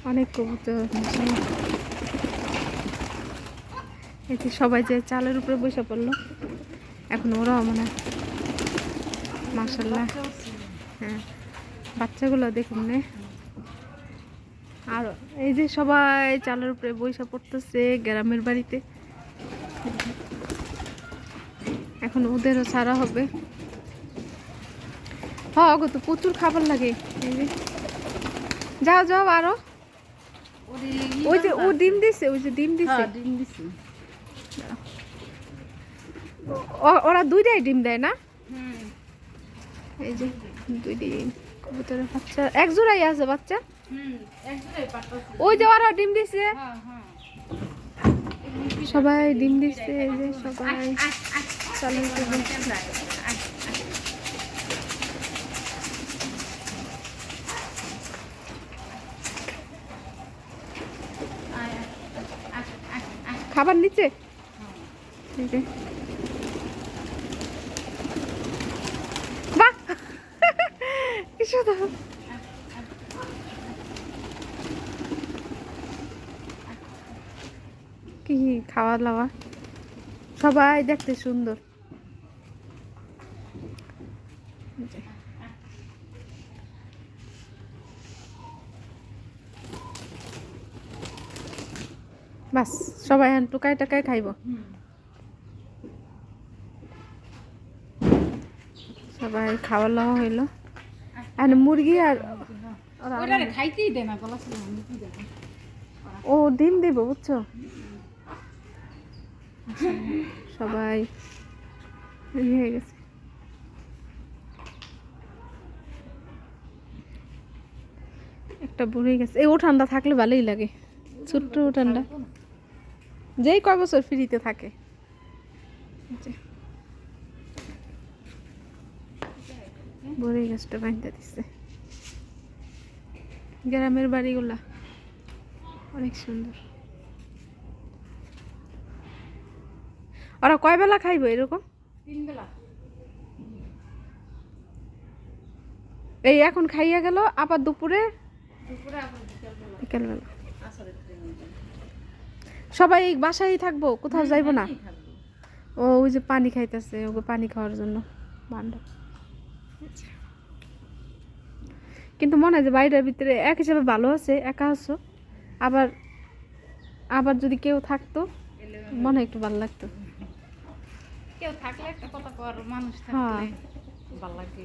অনেক কবুতর। এই যে সবাই যে চালের উপরে বসে পড়লো, এখন ওরাও মানে মাশাআল্লাহ। হ্যাঁ, বাচ্চাগুলো দেখুন নে। আর এই যে সবাই চালের উপরে বসে পড়তেছে গ্রামের বাড়িতে। এখন ওদেরও ছাড়া হবে। হ্যাঁ গো, তো প্রচুর খাবার লাগে। এই যে যাও যাও আরো। ওই যে ও ডিম দিছে, ওই যে ডিম দিছে। ওরা দুইটাই ডিম দেয় না? এই যে দুই ডিম কবুতরের বাচ্চা, এক জোড়াই আছে বাচ্চা। ওই যে ওরা ডিম দিছে, সবাই ডিম দিচ্ছে। এই যে সবাই চালের উপরে বসছে। খাবার নিচে বাহ কি সুন্দর। কি খাওয়া দাওয়া সবাই দেখতে সুন্দর। বাস সবাই এখন টুকাই টাকাই খাইব। সবাই খাওয়া দাওয়া হইলো। আর মুরগি আর ও ডিম দেব বুঝছো। সবাই হয়ে গেছে। একটা বুড়ে গেছে। এই উঠানটা থাকলে ভালোই লাগে, ছোট্ট উঠানটা, যেই কয় বছর ফ্রিতে থাকে। বড়ই গাছটা বাঁধতে দিচ্ছে। গ্রামের বাড়িগুলা অনেক সুন্দর। ওরা কয় বেলা খাইবো এরকম? 3 বেলা। এই এখন খাইয়া গেল, আবার দুপুরে বিকেল বেলা। সবাই বাসায় থাকবো, কোথাও যাইবো না? ও ওই যে পানি খাইতেছে, ওকে পানি খাওয়ার জন্য বান্ডা। কিন্তু মনে হয় যে বাড়িটার ভিতরে এক হিসাবে ভালো আছে, একা আছো। আবার আবার যদি কেউ থাকতো মনে হয় একটু ভালো লাগতো। কেউ থাকলে একটা কথা কর, মানুষ থাকলে ভালো লাগে।